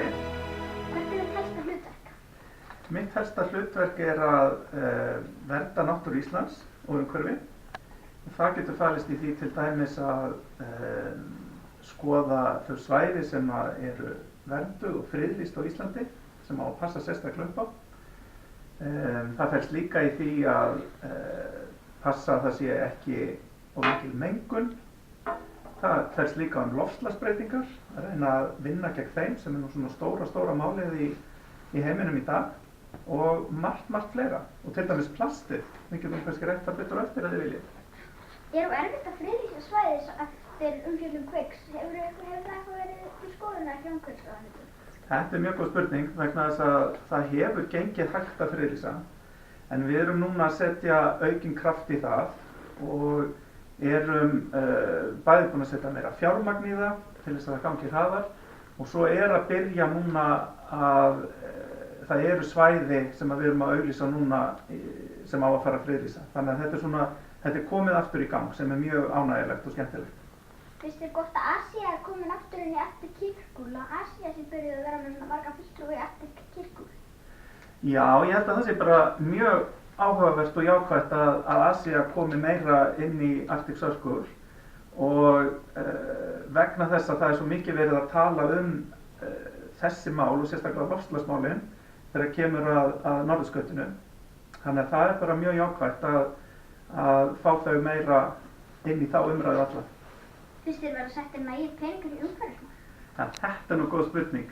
megin. Hvert þitt helsta hlutverk? Mitt helsta hlutverk að vernda náttúru Íslands og umhverfi. Það getur falist í því til dæmis að skoða þau svæði sem eru vernduð og friðlýst á Íslandi, sem á að passa sérstaklega upp á. Það felst líka í því að passa að það sé ekki of mikil mengun. Það felst líka loftslagsbreytingar, að reyna að vinna gegn þeim sem nú svona stóra málið í heiminum í dag og margt fleira. Og til dæmis plastið, við getum kannski rætt það betur eftir að þið viljið. Erfitt að friðlýsa svæðis eftir umfjöllun Kveiks? Hefur það eitthvað verið til skoðunar hjá umhverfisráðuneytinu? Þetta mjög góð spurning vegna þess að það hefur gengið hægt að friðlýsa. En við erum núna að setja aukinn kraft í það og erum bæði búin að setja meira fjármagn í það til þess að það gangi hraðar og svo að byrja núna að það eru svæði sem við erum að auglýsa núna sem á að fara að friðlýsa. Þannig að þetta komið aftur í gang sem mjög ánægjulegt og skemmtilegt. Finnst þér gott að Asía komin aftur inn í eftir Kirkul og Asía sem byrjuði að vera með svona marga fulltrúa eftir Kirkul? Já, ég held að það sé bara mjög áhugavert og jákvætt að Asía komi meira inn í Arctic Circle og vegna þess að það svo mikið verið að tala þessi mál og sérstaklega loftslagsmálin þegar kemur að norðurskautinu. Þannig að það bara mjög jákvætt að fá þau meira inn í þá umræðu alla. Finnst þér verið að setja nægir peningar í umhverfismál? Þetta nú góð spurning.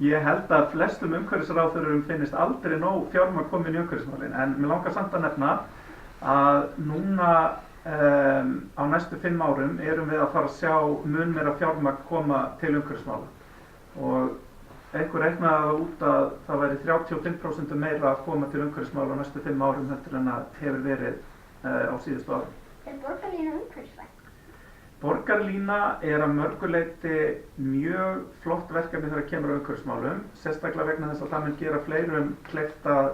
Ég held að flestum umhverfisráðherrum finnist aldrei nóg fjármagn komin í umhverfismálin, en mér langar samt að nefna að núna á næstu 5 árum erum við að fara að sjá mun meira fjármagn koma til umhverfismála og einhver reiknaði út að það væri 35% meira að koma til umhverfismála á næstu 5 árum heldur en að hefur verið á síðustu árum. Er borgarlína umhverfisvæn? Borgarlína að mörgu leyti mjög flott verkefni þegar kemur á umhverfismálum, sérstaklega vegna þess að það mun gera fleirum kleift að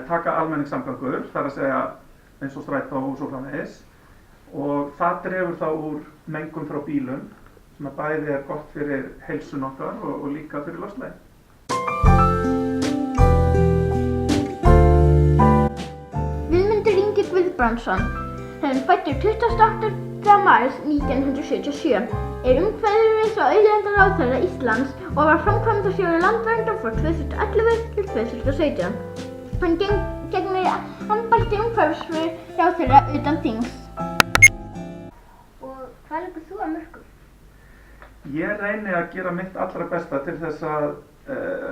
taka almenningssamgöngur, þar að segja eins og strætó og svo framvegis, og það dregur þá úr mengun frá bílum, sem bæði gott fyrir heilsun okkar og líka fyrir loftslagið. Vilmundur Ingi Guðbrandsson, fæddur 28. mars 1977, umhverfis- og auðlindaráðherra Íslands og var framkvæmdastjóri Landverndar frá 2011 til 2017. Hann gegnir embætti umhverfisráðherra utan þings. Og hvað leggur þú að mörkum? Ég reyni að gera mitt allra besta til þess að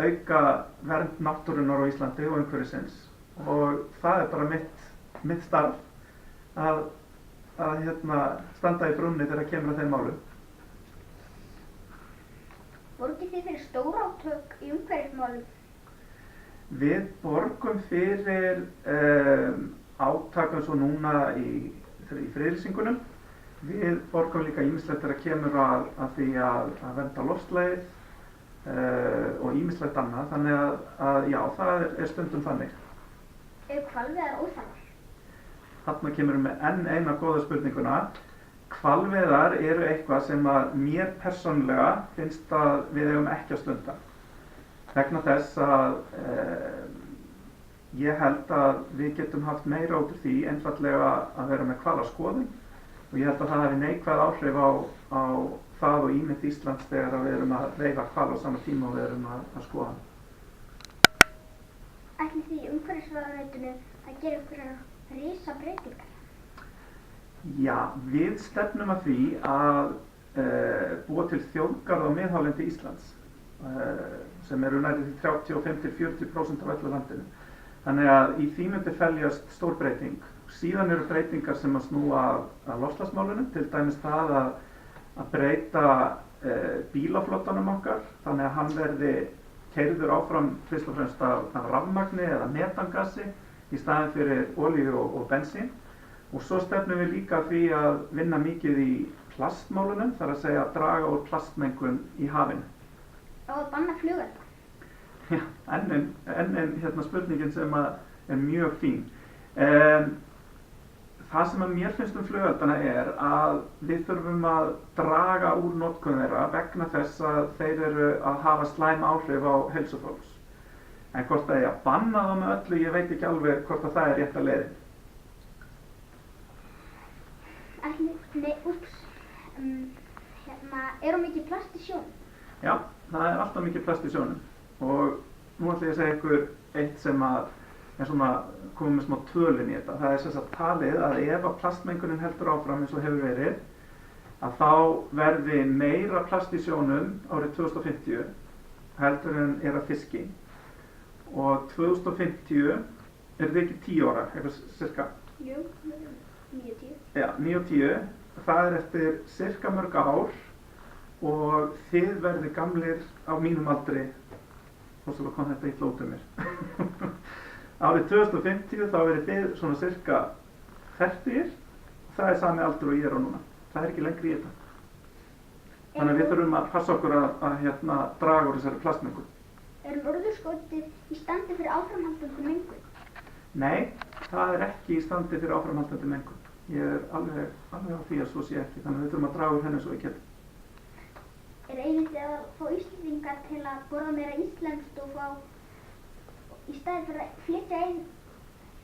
auka vernd náttúrunnar á Íslandi og umhverfisins og það bara mitt starf að standa í brúnni þegar kemur að þeim málum. Borgið þið fyrir stórátök í umhverfismálum? Við borgum fyrir átak eins og núna í friðlýsingunum. Við borgum líka ýmislegt þegar kemur að því að vernda loftslagið og ýmislegt annað. Þannig að já, það stundum þannig. Eru hvalveiðar óþarfar? Þarna kemur með enn eina góða spurninguna. Hvalveiðar eru eitthvað sem að mér persónulega finnst að við eigum ekki að stunda. Vegna þess að ég held að við getum haft meira út úr því einfaldlega að vera með hvalaskoðun og ég held að það hafi neikvæð áhrif á það og ímynd Íslands þegar við erum að veiða hval á sama tíma og við erum að skoða hann. Ætlið þið í umhverfisráðuneytinu að gera einhverjar risa breytingar? Já, við stefnum að því að búa til þjóðgarð á miðhálendi Íslands sem eru nærri því 35–40% af öllu landinu. Þannig að í því myndi feljast stór breyting. Síðan eru breytingar sem að snúa að loftslagsmálunum, til dæmis það að breyta bílaflottanum okkar, þannig að hann verði keyrður áfram fyrst og fremst af rafmagni eða metangasi í staðinn fyrir olíu og bensín. Og svo stefnum við líka því að vinna mikið í plastmálunum, þar að segja að draga úr plastmengun í hafinu. Á að banna flugelda? Já, enn spurningin sem er mjög fín. það sem að mér finnst flugeldana að við þurfum að draga úr notkun þeirra vegna þess að þeir eru að hafa slæm áhrif á heilsu fólks. En hvort það að banna það með öllu, ég veit ekki alveg hvort að það rétta leiðin. Eru mikið plast í sjónum? Já, það alltaf mikið plast í sjónum og nú ætla ég að segja ykkur eitt sem að svona komum með smá tölin í þetta. Það sem sagt talið að ef að plastmengunin heldur áfram eins og hefur verið, að þá verði meira plast í sjónum árið 2050 heldur en að fiski. Og 2050 þið ekki 10 ára, eitthvað cirka? Jú, 9-10. Já, 9-10. Það eftir cirka mörg ár og þið verði gamlir á mínum aldri, og svo kom þetta illa út mér. Árið 2050 þá verið þið svona cirka 40, það sami aldur og ég á núna. Það ekki lengri í þetta. Þannig að við þurfum að passa okkur að draga úr þessari plastmengun. Norðurskautið í standi fyrir áframhaldandi mengun? Nei, það ekki í standi fyrir áframhaldandi mengun. Ég alveg á því að svo sé ekki, þannig að við þurfum að draga úr henni svo við getum. Einmitt að fá Íslendingar til að borða meira íslenskt og fá í staði fyrir að flytja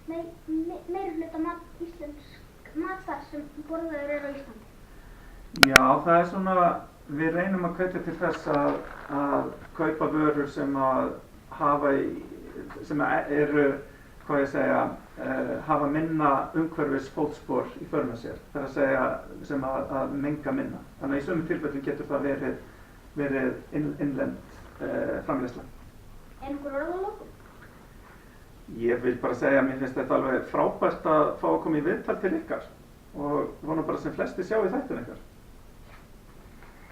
meira hluta íslensk matar sem borðaður á Íslandi? Já, það svona, við reynum að hvetja til þess að kaupa vörur sem eru, hvað ég segja, hafa minna umhverfisfótspor í för með sér. Það að segja sem að menga minna. Þannig að í sumum tilfellum getur það verið innlend framleiðsla. Einhver orð að lokum? Ég vil bara segja að mér finnst þetta alveg frábært að fá að koma í viðtal til ykkar og vona bara sem flesti sjá í þættin ykkar.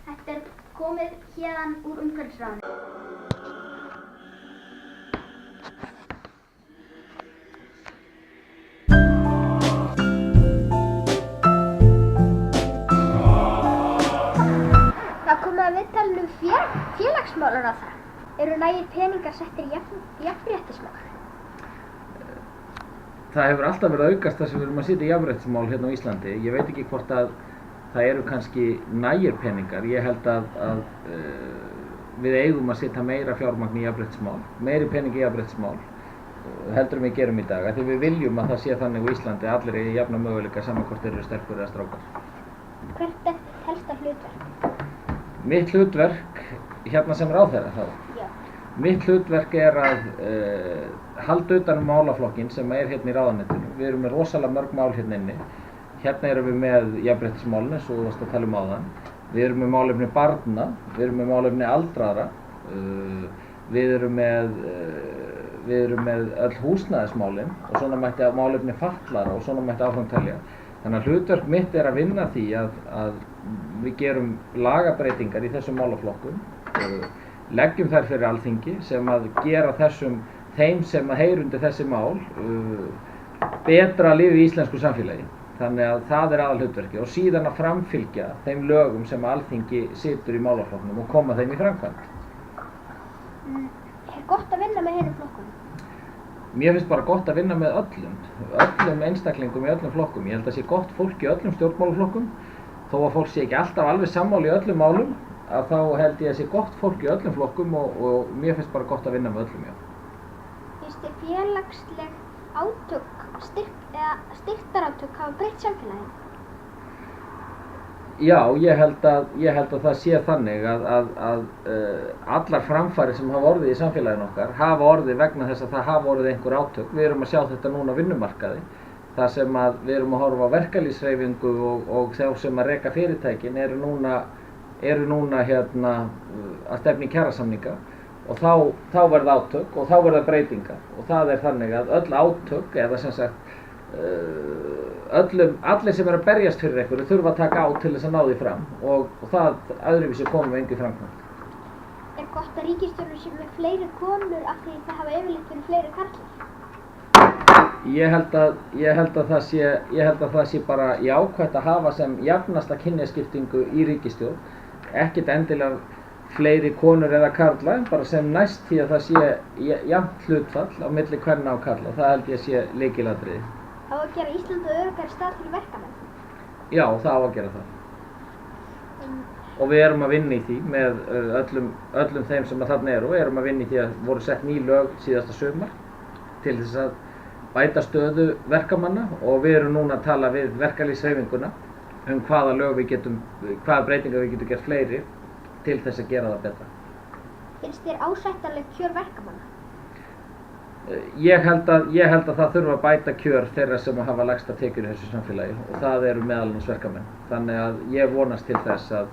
Þetta komið héðan úr umhverfisráðuneytinu. Það komið að viðtalinu félagsmálaráðherra. Eru nægir peningar settir í jafnréttismál? Það hefur alltaf verið að aukast það sem við erum að setja í jafnréttismál hérna á Íslandi. Ég veit ekki hvort að það eru kannski nægir peningar. Ég held að við eigum að setja meira fjármagn í jafnréttismál, meiri pening í jafnréttismál heldur en við gerum í dag. Því við viljum að það sé þannig á Íslandi að allir eigi jafna möguleika saman hvort þeir eru stelpur eða strákar. Hvert er helsta hlutverk? Mitt hlutverk hérna sem ráðherra þá. Já. Mitt hlutverk að halda utan málaflokkinn sem hérna í ráðuneytinu. Við erum með rosalega mörg mál hérna inni. Hérna erum við með jafnréttismálin eins og þú varst að tala áðan. Við erum með málefni barna, við erum með málefni aldraðra, við erum með öll húsnæðismálin og svona mætti málefni fatlaðra og svona mætti áfram telja. Þannig að hlutverk mitt að vinna því að við gerum lagabreytingar í þessum málaflokkum, leggjum þær fyrir Alþingi sem að gera þeim sem að heyra undir þessi mál betra líf í íslensku samfélagi. Þannig að það aðalhlutverkið og síðan að framfylgja þeim lögum sem Alþingi situr í málaflokknum og koma þeim í framkvæmd. Er gott að vinna með hinum flokkum? Mér finnst bara gott að vinna með öllum einstaklingum í öllum flokkum. Ég held að sé gott fólk í öllum stjórnmálaflokkum. Þó að fólk sé ekki alltaf alveg sammála í öllum málum, að þá held ég að sé gott fólk í öllum flokkum og mér finnst bara gott að vinna með öllum, já. Finnst þér félagsleg átök, styrktarátök hafa breytt samfélaginu? Já, ég held að það sé þannig að allar framfarir sem hafa orðið í samfélaginu okkar hafa orðið vegna þess að það hafa orðið einhver átök. Við erum að sjá þetta núna á vinnumarkaði, þar sem að við erum að horfa á verkalýðshreyfingu og þá sem að reka fyrirtækin eru núna að stefna í kjarasamninga og þá verða átök og þá verða breytingar og það þannig að öll átök eða sem sagt allir sem að berjast fyrir einhverju þurfa að taka á til þess að ná því fram og það öðruvísi komum við engu framkvæmd. Er gott að ríkisstjórnin sé með fleiri konur af því það hafa yfirleitt verið fleiri karlar? Ég held að það sé bara jákvætt að hafa sem jafnasta kynjaskiptingu í ríkisstjórn, ekkert endilega fleiri konur eða karla, bara sem næst því að það sé jafnt hlutfall á milli kvenna og karla. Það held ég sé lykilatriði. Á að gera Ísland að öruggari stað fyrir verkamenn? Já, það á að gera það. Og við erum að vinna í því með öllum þeim sem þarna eru og erum að vinna í því að voru sett ný lög síðasta sumar til þess að bæta stöðu verkamanna og við erum núna að tala við verkalýðshreyfinguna hvaða breytingar við getum gert fleiri til þess að gera það betra. Finnst þér ásættanlegt kjör verkamanna? Ég held að það þurfa að bæta kjör þeirra sem hafa lægsta tekjur í þessu samfélagi og það eru meðal annars verkamenn. Þannig að ég vonast til þess að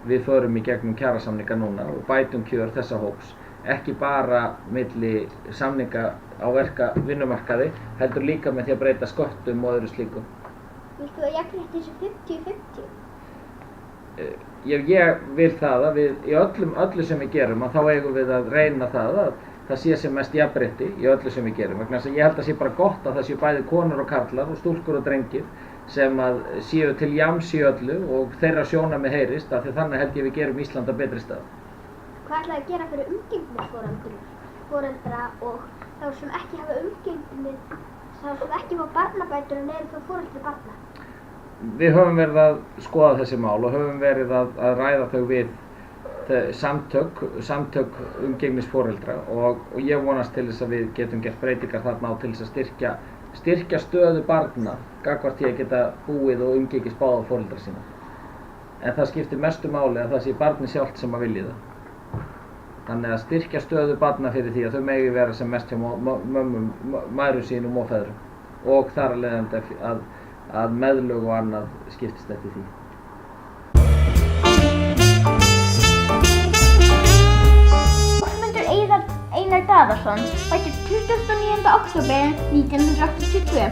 við förum í gegnum kjarasamninga núna og bætum kjör þessa hóps. Ekki bara milli samninga á vinnumarkaði, heldur líka með því að breyta sköttum og öðru slíku. Viltu að jafnrétti þessu 50-50? Ég vil það að við í öllu sem við gerum að þá eigum við að reyna það að það sé sem mest jafnrétti í öllu sem við gerum. Vegna þess að ég held að það sé bara gott að það séu bæði konur og karlar og stúlkur og drengir sem að séu til jafns í öllu og þeirra sjónarmið heyrist af því þannig held ég við gerum Ísland að betri stað. Hvað ætlaði að gera fyrir umgengnisforeldra og þá sem ekki hafa umgengni, þá sem ekki fá barnabætur en eru þá foreldri barna? Við höfum verið að skoða þessi mál og höfum verið að ræða þau við samtök umgengnisforeldra og ég vonast til þess að við getum gert breytingar þarna á til þess að styrkja stöðu barna gagnvart því að geta búið og umgengist báða foreldra sína. En það skiptir mestu máli að það sé barnið sjálft sem að vilji það. Þannig að styrkja stöðu barna fyrir því að þau megi vera sem mest hjá mömmum, mæðrum sínum og feðrum og þar af leiðandi að meðlög og annað skiptist eftir því. Einar Daðarsson fæddur 29. október 1982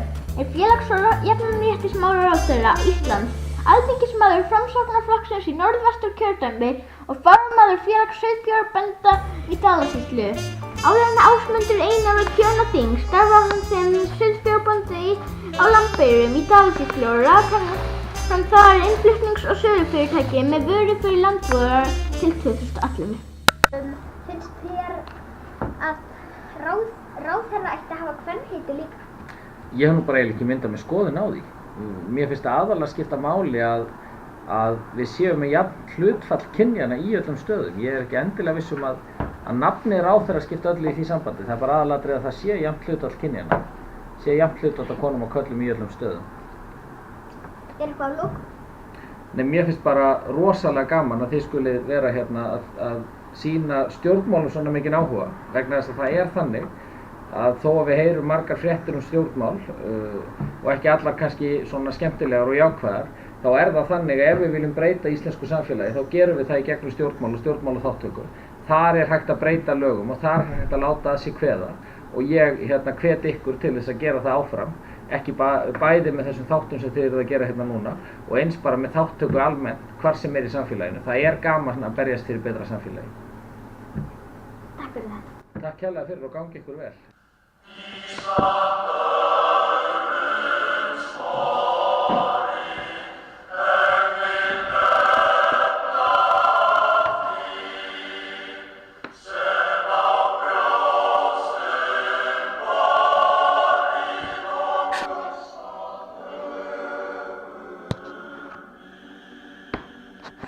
félags- og jafnréttismálaráðherra Íslands, alþingismaður Framsóknarflokksins í Norðvesturkjördæmi og formaður félags sauðfjárbænda í Dalasýslu. Áður en Ásmundur Einar var kjörinn á þing starfaði hann sem sauðfjárbóndi á Lambeyrum í Dalasýslu og rak hann þar innflutnings- og sölufyrirtæki með vöru fyrir landbúnaðar til 2011. Finnst þér að ráðherra ætti að hafa kvenheiti líka? Ég hef nú bara eiginlega ekki myndað með skoðun á því. Mér finnst það aðallega skipta máli að við séum með jafn hlutfall kynjana í öllum stöðum. Ég er ekki endilega viss um að nafnið ráðherra skipta öllu í því sambandi. Það er bara aðalatriði að það sé jafn hlutfall kynjana. Sé jafn hlutfall af konum og körlum í öllum stöðum. Er eitthvað að lokum? Nei, mér finnst bara rosalega gaman að þið skulið vera hérna að sýna stjórnmálum svona mikinn áhuga vegna þess að það er þannig að þó að við heyrum margar fréttir stjórnmál og ekki allar kannski svona skemmtilegar og jákvæðar þá er það þannig að ef við viljum breyta íslensku samfélagi þá gerum við það í gegnum stjórnmál og stjórnmálaþátttöku. Þar er hægt að breyta lögum og þar er hægt að láta að sig kveða og ég hvet ykkur til þess að gera það áfram ekki bæði með þessum þáttum sem þið eruð að gera hérna núna og eins bara með þátttöku almennt hvar sem er í samfélaginu. Það er gaman að berjast fyrir betra samfélagi. Takk fyrir þetta. Takk kærlega fyrir og gangi ykkur vel.